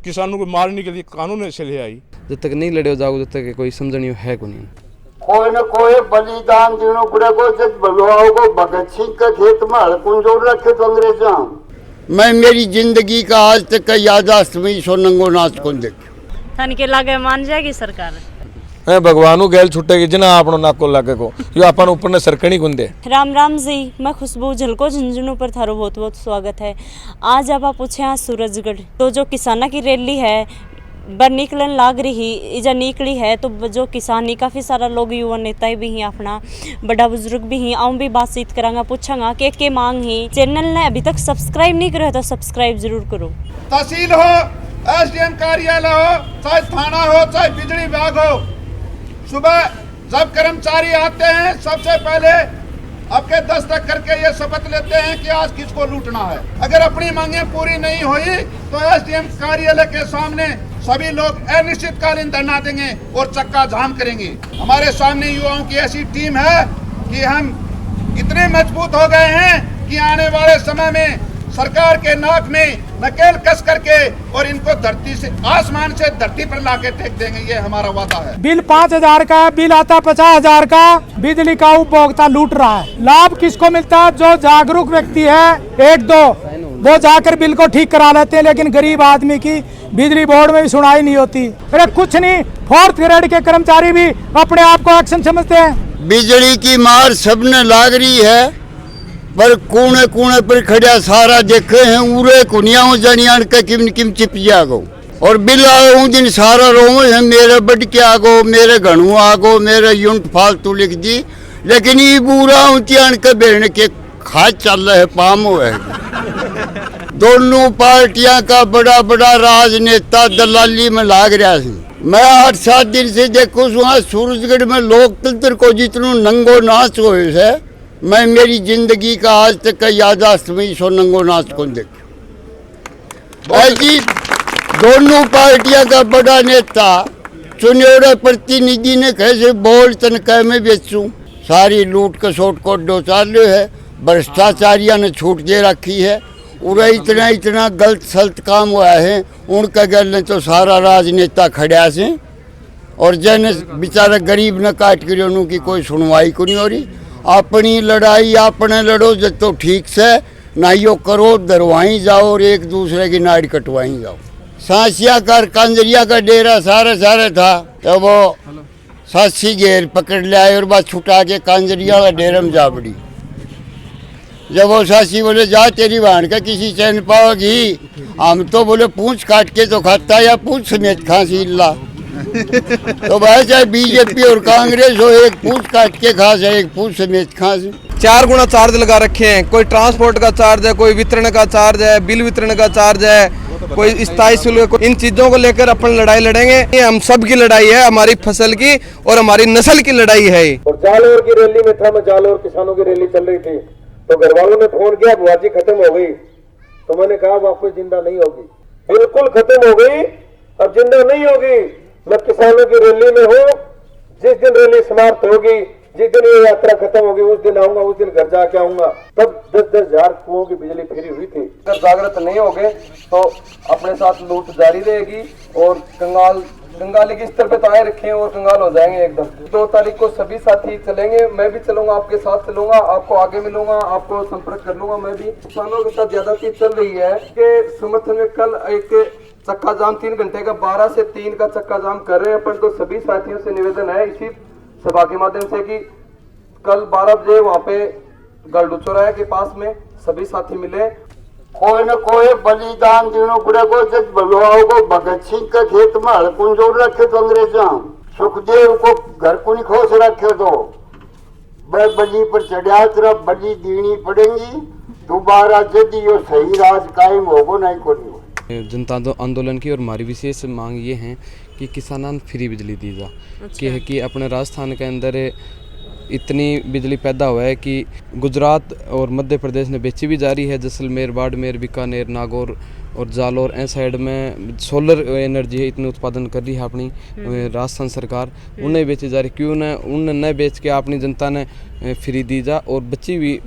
किसानों को मारने के लिए कानून ऐसे ले आई। जब तक नहीं लड़े हो जाओगे जब तक कोई समझनी है को नहीं। कोई न कोई बलिदान दिनों को जब बलवाओ को भगत सिंह का खेत में हड़कुन जोड़ रखे तो अंग्रेजा। मैं मेरी जिंदगी का आज तक का यादाश्त में सोनंगो नाच को देखो थान के लागे मान जाएगी सरकार। भगवानू गैल छुट्टेगी जिना आपनो नाको लागे को यो अपन ऊपर ने सरकणी गुंदे। राम राम जी, मैं खुशबू झलको झुंझुनू पर थारो बहुत बहुत स्वागत है। आज अब आप पूछे यहाँ सूरजगढ़ तो जो किसाना की रैली है बर निकलन लाग रही इजा निकली है तो जो किसान ही काफ़ी सारा लोग युवा नेता भी हैं अपना बड़ा बुजुर्ग भी हैं। आऊँ भी बातचीत करांगा पूछांगा के मांग ही। चैनल ने अभी तक सब्सक्राइब नहीं करो तो सब्सक्राइब जरूर करो। तहसील हो, एसडीएम कार्यालय हो, चाहे थाना हो, चाहे बिजली विभाग हो, सुबह जब कर्मचारी आते हैं सबसे पहले आपके दस्तक करके ये शपथ लेते हैं कि आज किसको लूटना है। अगर अपनी मांगे पूरी नहीं हुई तो एसडीएम कार्यालय के सामने सभी लोग अनिश्चितकालीन धरना देंगे और चक्का जाम करेंगे। हमारे सामने युवाओं की ऐसी टीम है कि हम इतने मजबूत हो गए हैं कि आने वाले समय में सरकार के नाक में नकेल कस करके और इनको धरती से आसमान से धरती पर लाके फेंक देंगे, ये हमारा वादा है। बिल 5,000 का, बिल आता 50,000 का, बिजली का उपभोक्ता लूट रहा है। लाभ किसको मिलता है? जो जागरूक व्यक्ति है एक दो वो जाकर बिल को ठीक करा लेते हैं, लेकिन गरीब आदमी की बिजली बोर्ड में भी सुनाई नहीं होती। अरे कुछ नहीं, 4th ग्रेड के कर्मचारी भी अपने आप को एक्शन समझते हैं। बिजली की मार सबने लाग रही है पर कूने कूने पर खड़ा सारा देखे हैं उरे कुनियाओं जनियान के किम चिप जागो और बिल आऊं दिन सारा रो है मेरे बड के आगो मेरे घणू आगो मेरे यूनिट फालतू लिख दी, लेकिन ये बुरा ऊंचान के बेरने के खाद चल रहे पाम है। दोनों पार्टियां का बड़ा बड़ा राजनेता दलाली में लाग रहा है। मैं 8-7 दिन से देखो वहाँ सूरजगढ़ में लोकतंत्र को जितनो नंगो नाच हो है, मैं मेरी जिंदगी का आज तक का यादाश्त में सो नंगो नाच को देखो। ऐसी दोनों पार्टियां का बड़ा नेता चुने हुए प्रतिनिधि ने कैसे बोल तनख्वाह में बेचूं, सारी लूट कसोट को दो चालू है। भ्रष्टाचारियों ने छूट दे रखी है और इतना गलत सलत काम हुआ है उनका गल ने तो सारा राजनेता खड़ा से और जन बेचारा गरीब ने काट कर उनकी कोई सुनवाई को नहीं हो रही। अपनी लड़ाई अपने लड़ो जब तो ठीक से ना यो करो दरवाई जाओ और एक दूसरे की नाड़ कटवाई जाओ। सांसिया कर कांजरिया का डेरा सारे था तो वो सासी घेर पकड़ लिया और बात छुटा के कांजरिया का डेरा में जा पड़ी। जब वो सासी बोले जा तेरी वाहन का किसी चैन पाओगी, हम तो बोले पूंछ काट के तो खाता या पूंछ समेत खांसी ला। तो भाई चाहे बीजेपी और कांग्रेस हो, एक पूंछ काट के खा जाए एक पूंछ समेत खा से। 4 गुना चार्ज लगा रखे हैं, कोई ट्रांसपोर्ट का चार्ज है, कोई वितरण का चार्ज है, बिल वितरण का चार्ज है, कोई स्थायी शुल्क। इन चीजों को लेकर अपन लड़ाई लड़ेंगे। ये हम सब की लड़ाई है, हमारी फसल की और हमारी नस्ल की लड़ाई है। और जालोर की रैली में था, मैं जालोर किसानों की रैली चल रही थी तो घर वालों ने फोन किया बुआजी खत्म हो गई, तो मैंने कहा वापस जिंदा नहीं होगी। बिल्कुल खत्म हो गई, अब जिंदा नहीं होगी। मैं किसानों की रैली में हूँ, जिस दिन रैली समाप्त होगी, जिस दिन ये यात्रा खत्म होगी उस दिन आऊंगा, उस दिन घर जाके आऊंगा। तब 10-10 हजार कुओं की बिजली फ्री हुई थी। अगर जागृत नहीं होगे तो अपने साथ लूट जारी रहेगी और कंगाली के स्तर पे तो आए रखे हैं और कंगाल हो जाएंगे एकदम। 2 तारीख को सभी साथी चलेंगे, मैं भी चलूंगा, आपके साथ चलूंगा, आपको आगे मिलूंगा, आपको संपर्क कर लूंगा। मैं भी किसानों के साथ ज्यादा चल रही है कि समर्थन में कल एक चक्का जाम 3 घंटे का 12 से 3 का चक्का जाम कर रहे हैं अपन। तो सभी साथियों से निवेदन है इसी सभा के माध्यम से कि कल 12 बजे वहाँ पे गलडू चौराहे के पास में सभी साथी मिले। कोई न कोई बलिदान दिनों को जब बलवाओ को भगत सिंह का खेत में हड़कुन जोड़ रखे तो अंग्रेजा। सुखदेव को घर को नहीं खोस रखे तो बली पर चढ़ा तरफ बली दीनी पड़ेगी दोबारा जब यो सही राज कायम होगो नहीं को नहीं। जनता आंदोलन की और हमारी विशेष मांग ये है कि किसानान फ्री बिजली दी जा। अच्छा। कि अपने राजस्थान के अंदर इतनी बिजली पैदा हुआ है कि गुजरात और मध्य प्रदेश ने बेची भी जा रही है। जैसलमेर, बाड़मेर, बीकानेर, नागौर और जालोर ऐ साइड में सोलर एनर्जी है, इतनी उत्पादन कर रही है अपनी राजस्थान सरकार, उन्हें बेची जा रही। क्यों न उन्हें न बेच के अपनी जनता ने फ्री दी जा और बच्ची भी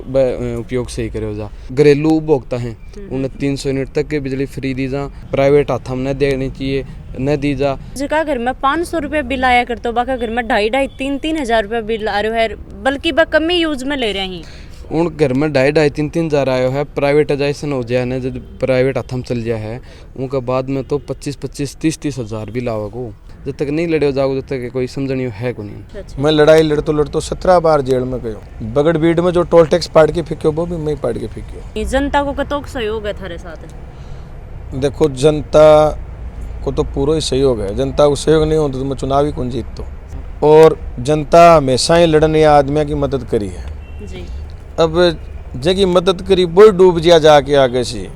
उपयोग सही करे जा। घरेलू उपभोक्ता हैं उन्हें 300 यूनिट तक की बिजली फ्री दी जा, प्राइवेट हाथ हम न देनी चाहिए, न दी जा। जिका घर में 500 रुपये बिल आया करते हो, बाका घर में 2,500-3,000 हजार रुपये बिल आ रहे है, बल्कि वह कम ही यूज में ले रहे हैं। उन घर में 2,500-3,000 हजार आयो है, प्राइवेटाइजेशन हो जाए ना, जब प्राइवेट हाथम चल जाए है उनका बाद में तो 25-25, 30-30 हजार बिल आवेगो। जब तक नहीं लड़े जाओ, जब तक कोई समझनी है को नहीं। मैं लड़ाई लड़तो 17 बार जेल में गयो। बगड़ बीड में जो टोल टैक्स पाड़ के फेंक्यो वो भी मैं ही पाड़ के फेंक्यो। जनता को कतो सहयोग है थारे साथ? देखो जनता को तो पूरा ही सहयोग है। जनता को सहयोग नहीं होता तो मैं चुनाव ही कौन जीत तो। और जनता हमेशा ही लड़ने आदमियों की मदद करी है जी। अब जगह मदद करी वो डूब जिया जाके आगे से,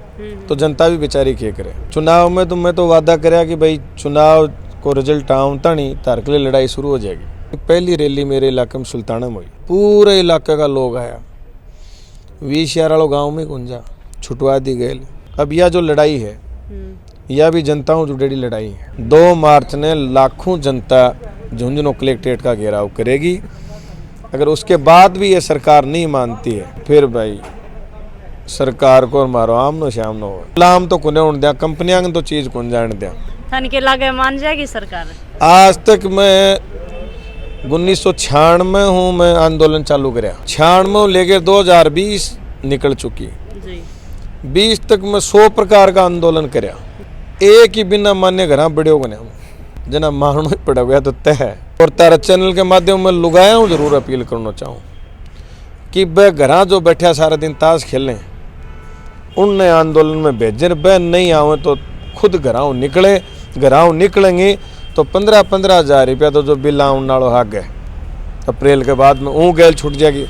तो जनता भी बेचारी क्या करे। चुनाव में तो मैं तो वादा कराया कि भाई चुनाव को रिजल्ट आऊँ तनी तार के लिए लड़ाई शुरू हो जाएगी। पहली रैली मेरे इलाके में सुल्ताना में हुई, पूरे इलाके का लोग आया, 20 यार वालों गाँव में गुंजा छुटवा दी गई। अब यह जो लड़ाई है यह भी जनताओं जुड़ेली लड़ाई है। 2 मार्च ने लाखों जनता झुंझुनू कलेक्ट्रेट का घेराव करेगी। अगर उसके बाद भी ये सरकार नहीं मानती है फिर भाई सरकार को मारो आमनो शामनो हो। लाम तो कुने उन दिया, कंपनियां तो चीज कौन जान दिया। थान के लागे मान जाएगी सरकार? आज तक मैं 1996 हूँ मैं आंदोलन चालू कराया, 96 लेकर 2020 निकल चुकी जी। 20 तक मैं 100 प्रकार का आंदोलन कराया। एक ही बिना मान्य घर बड़े हो गए जना मारना ही पड़ा गया तो तय है। और तारा चैनल के माध्यम में लुगाया हूँ जरूर अपील करना चाहूँ कि वह घर जो बैठा सारा दिन ताश खेलें, उनने आंदोलन में भेजे। वह नहीं आवे तो खुद घराओं निकले, घराओं निकलेंगे तो 15-15 हजार रुपया तो जो बिल आउन नालो हाक गए अप्रैल के बाद में ऊँ गैल छूट जाएगी।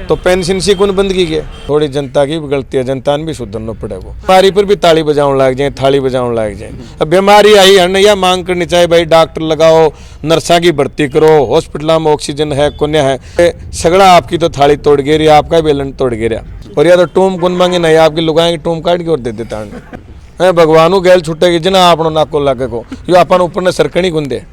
तो पेंशन सी कौन बंद की गए। थोड़ी जनता की भी गलती है, जनता ने भी सुधरना पड़ेगा। बीमारी पर भी ताली बजाने लग जाए, थाली बजाने लग जाए। अब बीमारी आई है या मांग करनी चाहिए भाई डॉक्टर लगाओ, नर्सा की भर्ती करो, हॉस्पिटल में ऑक्सीजन है कुन्या है। सगड़ा आपकी तो थाली तोड़ गे रही, आपका बेलन तोड़ गे रहा। और या तो टूम कौन मांगे नहीं, आपकी लुगाएंगे टूम काट के और दे देता है। भगवानों गैल छुटेगी जना आपनो नाको लागे को यो अपन ऊपर ने सरकनी गुंदे।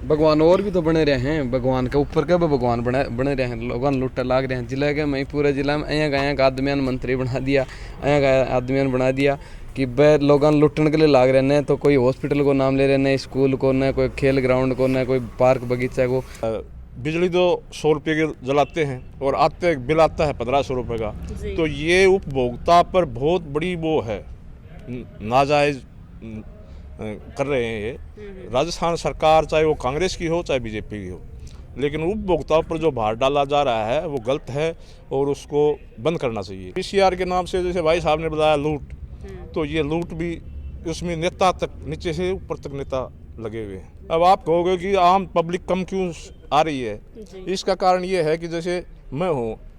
भगवान और भी तो बने रहे हैं, भगवान के ऊपर के भगवान बने रहे हैं। लोगों लुट्टा लाग रहे हैं जिले के। मैं पूरे जिला में अया आदमियान मंत्री बना दिया, अया आदमियान बना दिया कि वह लोगों लुटने के लिए लाग रहे हैं। तो कोई हॉस्पिटल को नाम ले रहे, न स्कूल को, न कोई खेल ग्राउंड को, न कोई पार्क बगीचा को। बिजली तो 100 रुपये के जलाते हैं और आते बिल आता है 1500 रुपये का। तो ये उपभोक्ता पर बहुत बड़ी वो है, नाजायज कर रहे हैं ये। राजस्थान सरकार चाहे वो कांग्रेस की हो चाहे बीजेपी की हो, लेकिन उपभोक्ताओं पर जो भार डाला जा रहा है वो गलत है और उसको बंद करना चाहिए। पीसीआर के नाम से जैसे भाई साहब ने बताया लूट, तो ये लूट भी उसमें नेता तक नीचे से ऊपर तक नेता लगे हुए हैं। अब आप कहोगे कि आम पब्लिक कम क्यों आ रही है, इसका कारण ये है कि जैसे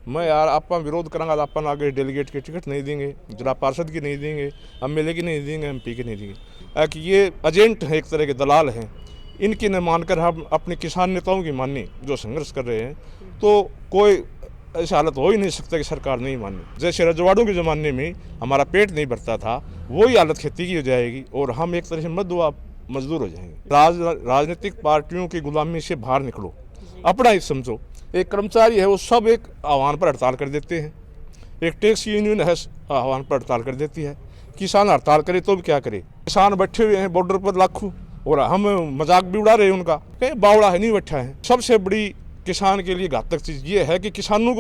मैं यार आपका विरोध करांगा, अपन आगे डेलीगेट के टिकट नहीं देंगे, जिला पार्षद की नहीं देंगे, एमएलए की नहीं देंगे, एमपी की नहीं देंगे। कि ये एजेंट हैं, एक तरह के दलाल हैं। इनकी न मानकर हम अपने किसान नेताओं की माने जो संघर्ष कर रहे हैं, तो कोई ऐसी हालत हो ही नहीं सकता कि सरकार नहीं माने। जैसे रजवाड़ों के ज़माने में हमारा पेट नहीं भरता था, वही हालत खेती की हो जाएगी और हम एक तरह से मजदूर हो जाएंगे। राजनीतिक पार्टियों की गुलामी से बाहर निकलो, अपना ही समझो। एक कर्मचारी है वो सब एक आह्वान पर हड़ताल कर देते हैं, एक टैक्स यूनियन है आह्वान पर हड़ताल कर देती है, किसान हड़ताल करे तो भी क्या करे। किसान बैठे हुए हैं बॉर्डर पर लाखों और हम मजाक भी उड़ा रहे हैं उनका, कहीं बावड़ा है नहीं बैठा है। सबसे बड़ी किसान के लिए घातक चीज़ ये है कि किसानों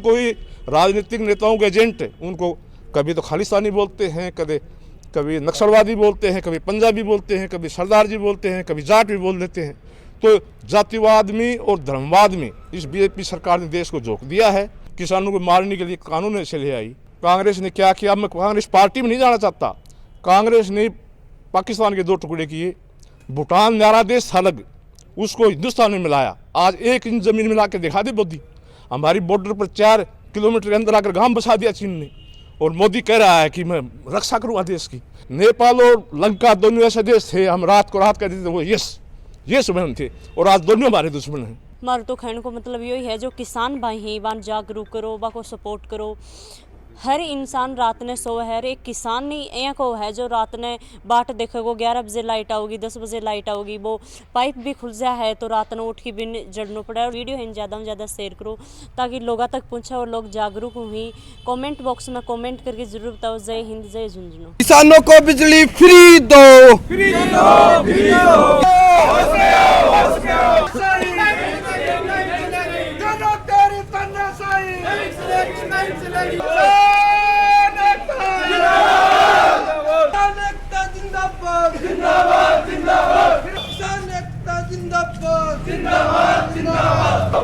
को ही राजनीतिक नेताओं के एजेंट, उनको कभी तो खालिस्तानी बोलते हैं, कभी नक्सलवादी बोलते हैं, कभी पंजाबी बोलते हैं, कभी सरदार जी बोलते हैं, कभी जाट भी बोल देते हैं। तो जातिवाद में और धर्मवाद में इस बीजेपी सरकार ने देश को झोंक दिया है। किसानों को मारने के लिए कानून ऐसे ले आई। कांग्रेस ने क्या किया, मैं कांग्रेस पार्टी में नहीं जाना चाहता। कांग्रेस ने पाकिस्तान के 2 टुकड़े किए, भूटान न्यारा देश था अलग, उसको हिंदुस्तान में मिलाया। आज 1 इंच जमीन मिला के दिखा दे मोदी। हमारी बॉर्डर पर 4 किलोमीटर के अंदर आकर गांव बसा दिया चीन ने, और मोदी कह रहा है कि मैं रक्षा करूँगा देश की। नेपाल और लंका दोनों ऐसे देश थे, हम रात को रात कहते थे वो ये सुबह थे, और आज दोनों हमारे दुश्मन हैं। मारो तो कहने को मतलब यही है, जो किसान भाई हैं बान जागरूक करो, बा को सपोर्ट करो। हर इंसान रात ने सोए है, हर एक किसान नहीं यहाँ को है जो रात ने बाट देखेगो 11 बजे लाइट आओगी, 10 बजे लाइट आओगी, वो पाइप भी खुल जा है तो रात ने उठ के बिन जड़ना पड़ा। और वीडियो है ज़्यादा से ज़्यादा शेयर करो ताकि लोगों तक पहुँचे और लोग जागरूक हुई। कमेंट बॉक्स में कमेंट करके जरूर बताओ जय हिंद जय झुंझुनू। किसानों को बिजली फ्री दो, फ्री दो, फ्री दो।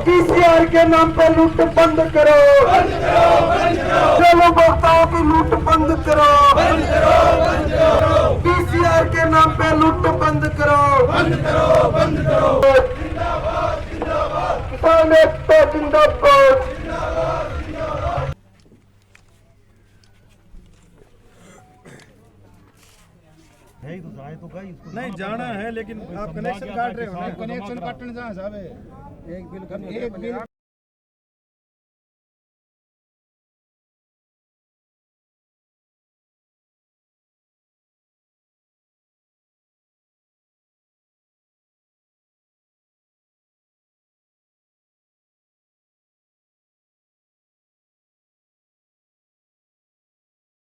पीसीआर के नाम पे लूट बंद करो, चलो उपभोक्ताओं की लूट बंद करो, पीसीआर के नाम पे लूट बंद करो, किसान एकता जिंदाबाद। नहीं जाना है लेकिन आप कनेक्शन काट रहे हो ना, कनेक्शन काटने जहाँ जावे एक बिल